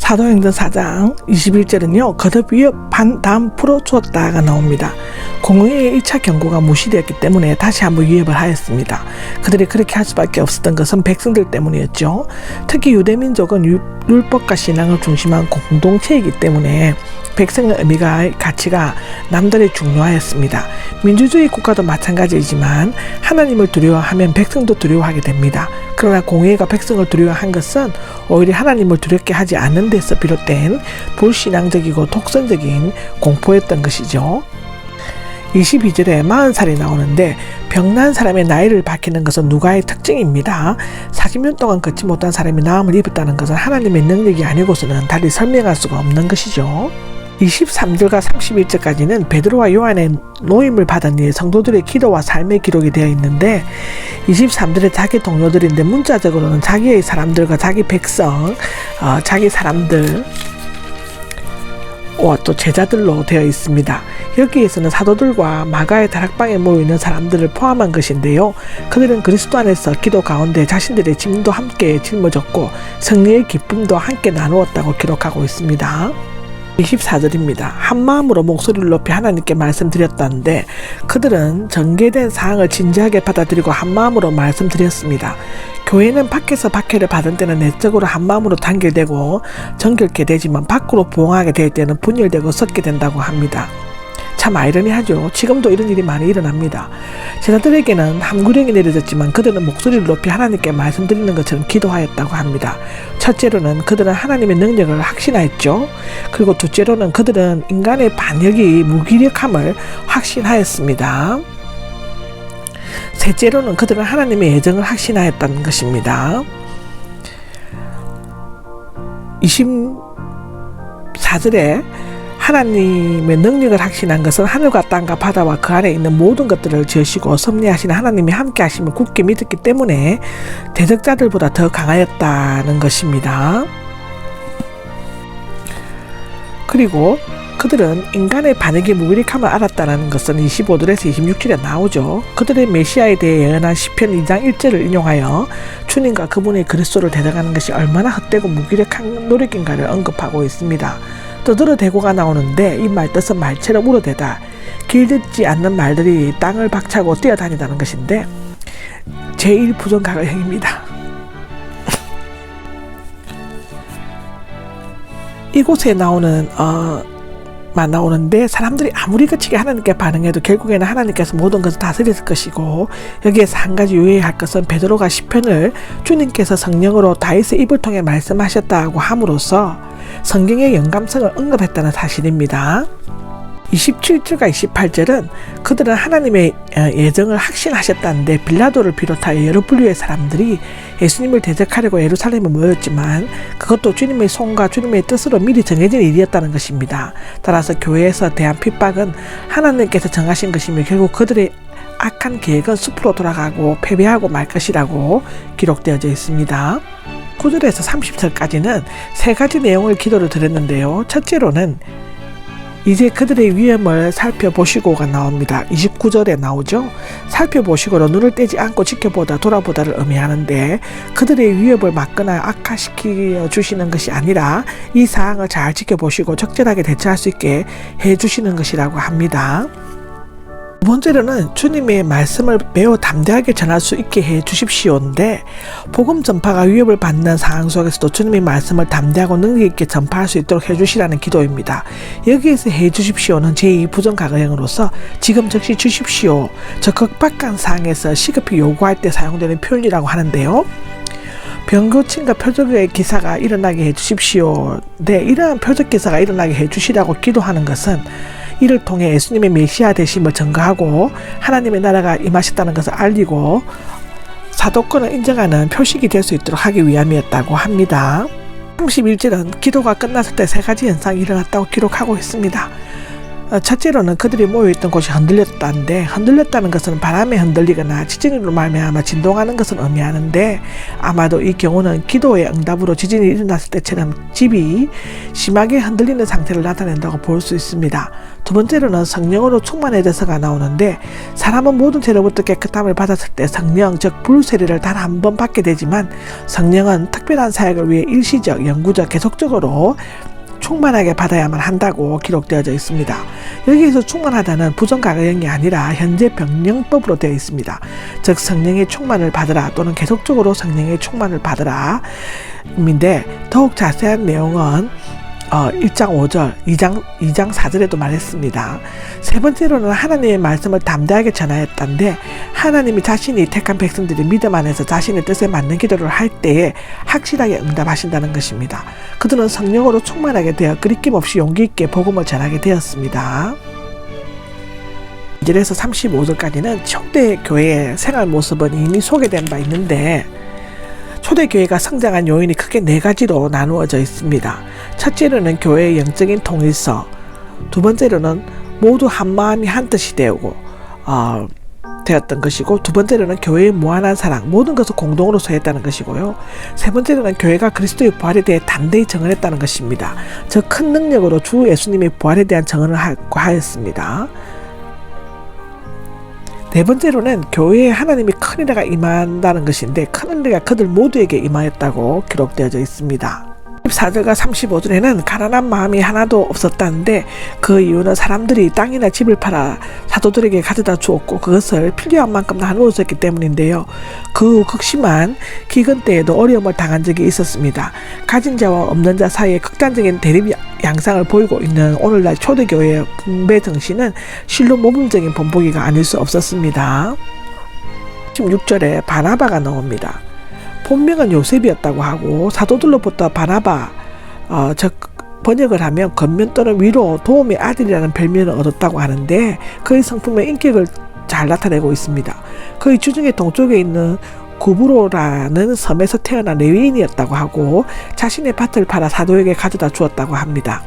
사도행전 4장 21절은요. 거듭 위협한 다음 풀어주었다가 나옵니다. 공의의 1차 경고가 무시되었기 때문에 다시 한번 위협을 하였습니다. 그들이 그렇게 할 수밖에 없었던 것은 백성들 때문이었죠. 특히 유대민족은 율법과 신앙을 중심한 공동체이기 때문에 백성의 의미가 가치가 남들이 중요하였습니다. 민주주의 국가도 마찬가지이지만 하나님을 두려워하면 백성도 두려워하게 됩니다. 그러나 공의가 백성을 두려워한 것은 오히려 하나님을 두렵게 하지 않는 데서 비롯된 불신앙적이고 독선적인 공포였던 것이죠. 22절에 40살이 나오는데 병난 사람의 나이를 밝히는 것은 누가의 특징입니다. 40년 동안 걷지 못한 사람이 나음을 입었다는 것은 하나님의 능력이 아니고서는 달리 설명할 수가 없는 것이죠. 23절과 31절까지는 베드로와 요한의 노임을 받은 이 성도들의 기도와 삶의 기록이 되어 있는데 23절에 자기 동료들인데 문자적으로는 자기의 사람들과 자기 백성, 자기 사람들 또 제자들로 되어 있습니다. 여기에서는 사도들과 마가의 다락방에 모이는 사람들을 포함한 것인데요. 그들은 그리스도 안에서 기도 가운데 자신들의 짐도 함께 짊어졌고 승리의 기쁨도 함께 나누었다고 기록하고 있습니다. 24절입니다. 한 마음으로 목소리를 높이 하나님께 말씀드렸다는데 그들은 전개된 사항을 진지하게 받아들이고 한 마음으로 말씀드렸습니다. 교회는 밖에서 박해를 받은 때는 내적으로 한 마음으로 단결되고 정결케 되지만 밖으로 부흥하게 될 때는 분열되고 섞게 된다고 합니다. 참 아이러니하죠. 지금도 이런 일이 많이 일어납니다. 제자들에게는 함구령이 내려졌지만 그들은 목소리를 높이 하나님께 말씀드리는 것처럼 기도하였다고 합니다. 첫째로는 그들은 하나님의 능력을 확신하였죠. 그리고 둘째로는 그들은 인간의 반역이 무기력함을 확신하였습니다. 셋째로는 그들은 하나님의 예정을 확신하였다는 것입니다. 24절에 하나님의 능력을 확신한 것은 하늘과 땅과 바다와 그 안에 있는 모든 것들을 지으시고 섭리하시는 하나님이 함께 하심을 굳게 믿었기 때문에 대적자들보다 더 강하였다는 것입니다. 그리고 그들은 인간의 반역의 무기력함을 알았다는 것은 25절에서 26절에 나오죠. 그들의 메시아에 대해 예언한 시편 2장 1절을 인용하여 주님과 그분의 그리스도를 대적하는 것이 얼마나 헛되고 무기력한 노력인가를 언급하고 있습니다. 떠들어대고가 나오는데 이 말뜻은 말처럼 우러대다 길듣지 않는 말들이 땅을 박차고 뛰어다닌다는 것인데 제1부정가가형입니다. 이곳에 나오는데 사람들이 아무리 거치게 하나님께 반응해도 결국에는 하나님께서 모든 것을 다스렸을 것이고 여기에서 한 가지 유의해야 할 것은 베드로가 시편을 주님께서 성령으로 다윗의 입을 통해 말씀하셨다고 함으로써 성경의 영감성을 언급했다는 사실입니다. 27절과 28절은 그들은 하나님의 예정을 확신하셨다는데 빌라도를 비롯하여 여러 분류의 사람들이 예수님을 대적하려고 예루살렘에 모였지만 그것도 주님의 손과 주님의 뜻으로 미리 정해진 일이었다는 것입니다. 따라서 교회에서 대한 핍박은 하나님께서 정하신 것이며 결국 그들의 악한 계획은 숲으로 돌아가고 패배하고 말 것이라고 기록되어져 있습니다. 9절에서 30절까지는 세 가지 내용을 기도를 드렸는데요. 첫째로는 이제 그들의 위험을 살펴보시고가 나옵니다. 29절에 나오죠. 살펴보시고로 눈을 떼지 않고 지켜보다 돌아보다를 의미하는데 그들의 위협을 막거나 악화시켜 주시는 것이 아니라 이 사항을 잘 지켜보시고 적절하게 대처할 수 있게 해주시는 것이라고 합니다. 두 번째로는 주님의 말씀을 매우 담대하게 전할 수 있게 해 주십시오인데 복음 전파가 위협을 받는 상황 속에서도 주님의 말씀을 담대하고 능력 있게 전파할 수 있도록 해주시라는 기도입니다. 여기에서 해 주십시오는 제2부정가가형으로서 지금 즉시 주십시오. 저 극박한 상황에서 시급히 요구할 때 사용되는 표현이라고 하는데요. 병고침과 표적의 기사가 일어나게 해주십시오. 네, 이러한 표적 기사가 일어나게 해주시라고 기도하는 것은 이를 통해 예수님의 메시아 되심을 증거하고 하나님의 나라가 임하셨다는 것을 알리고 사도권을 인정하는 표식이 될 수 있도록 하기 위함이었다고 합니다. 31절은 기도가 끝났을 때 세 가지 현상이 일어났다고 기록하고 있습니다. 첫째로는 그들이 모여있던 곳이 흔들렸다는데, 흔들렸다는 것은 바람에 흔들리거나 지진으로 말미암아 진동하는 것을 의미하는데, 아마도 이 경우는 기도의 응답으로 지진이 일어났을 때처럼 집이 심하게 흔들리는 상태를 나타낸다고 볼 수 있습니다. 두 번째로는 성령으로 충만해져서가 나오는데, 사람은 모든 죄로부터 깨끗함을 받았을 때 성령, 즉 불세례를 단 한 번 받게 되지만, 성령은 특별한 사역을 위해 일시적, 영구적, 계속적으로 충만하게 받아야만 한다고 기록되어져 있습니다. 여기에서 충만하다는 부정가가형이 아니라 현재 병령법으로 되어 있습니다. 즉 성령의 충만을 받으라 또는 계속적으로 성령의 충만을 받으라 인데, 더욱 자세한 내용은 1장 5절, 2장 4절에도 말했습니다. 세 번째로는 하나님의 말씀을 담대하게 전하였다는데, 하나님이 자신이 택한 백성들이 믿음 안에서 자신의 뜻에 맞는 기도를 할 때에 확실하게 응답하신다는 것입니다. 그들은 성령으로 충만하게 되어 그리낌 없이 용기 있게 복음을 전하게 되었습니다. 2절에서 35절까지는 초대교회의 생활 모습은 이미 소개된 바 있는데, 초대교회가 성장한 요인이 크게 네 가지로 나누어져 있습니다. 첫째로는 교회의 영적인 통일성, 두 번째로는 모두 한 마음이 한 뜻이 되었던 것이고, 두 번째로는 교회의 무한한 사랑, 모든 것을 공동으로 소유했다는 것이고요. 세 번째로는 교회가 그리스도의 부활에 대해 담대히 증언했다는 것입니다. 즉 큰 능력으로 주 예수님의 부활에 대한 증언을 하였습니다. 네 번째로는 교회에 하나님이 큰 은혜가 임한다는 것인데, 큰 은혜가 그들 모두에게 임하였다고 기록되어져 있습니다. 14절과 35절에는 가난한 마음이 하나도 없었다는데, 그 이유는 사람들이 땅이나 집을 팔아 사도들에게 가져다 주었고 그것을 필요한 만큼 나누었기 때문인데요. 그 극심한 기근 때에도 어려움을 당한 적이 있었습니다. 가진 자와 없는 자 사이에 극단적인 대립 양상을 보이고 있는 오늘날 초대교회의 분배 정신은 실로 모범적인 본보기가 아닐 수 없었습니다. 16절에 바나바가 나옵니다. 본명은 요셉이었다고 하고, 사도들로부터 바나바, 즉 번역을 하면 겉면 또는 위로 도움의 아들이라는 별명을 얻었다고 하는데, 그의 성품의 인격을 잘 나타내고 있습니다. 그의 주중에 동쪽에 있는 구브로라는 섬에서 태어난 레위인이었다고 하고, 자신의 밭을 팔아 사도에게 가져다 주었다고 합니다.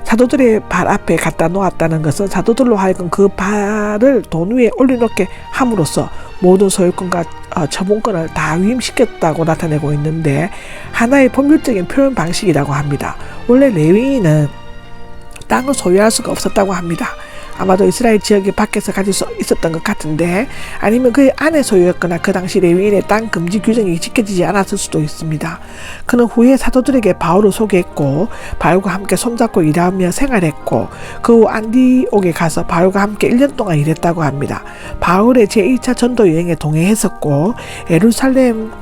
사도들의 발 앞에 갖다 놓았다는 것은 사도들로 하여금 그 발을 돈 위에 올려놓게 함으로써 모든 소유권과 처분권을 다 위임시켰다고 나타내고 있는데, 하나의 법률적인 표현 방식이라고 합니다. 원래 레위인은 땅을 소유할 수가 없었다고 합니다. 아마도 이스라엘 지역의 밖에서 가질 수 있었던 것 같은데, 아니면 그의 아내 소유였거나 그 당시 레위인의 땅 금지 규정이 지켜지지 않았을 수도 있습니다. 그는 후에 사도들에게 바울을 소개했고, 바울과 함께 손잡고 일하며 생활했고, 그 후 안디옥에 가서 바울과 함께 1년 동안 일했다고 합니다. 바울의 제1차 전도 여행에 동행했었고, 예루살렘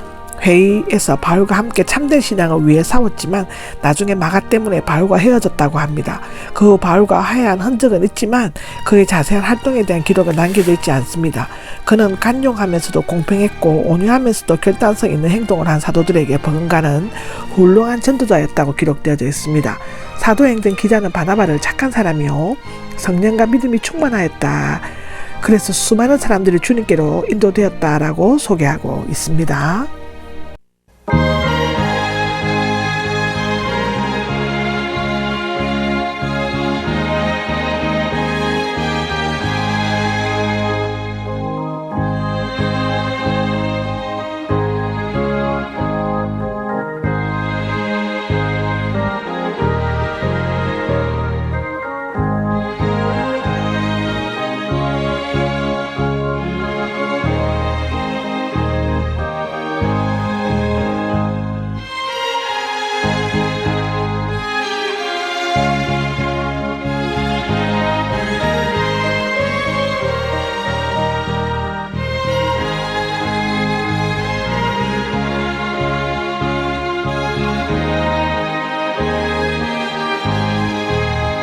회의에서 바울과 함께 참된 신앙을 위해 싸웠지만 나중에 마가 때문에 바울과 헤어졌다고 합니다. 그 후 바울과 화해한 흔적은 있지만 그의 자세한 활동에 대한 기록은 남겨져 있지 않습니다. 그는 간용하면서도 공평했고 온유하면서도 결단성 있는 행동을 한 사도들에게 버금가는 훌륭한 전도자였다고 기록되어져 있습니다. 사도행전 기자는 바나바를 착한 사람이요 성령과 믿음이 충만하였다, 그래서 수많은 사람들이 주님께로 인도되었다라고 소개하고 있습니다.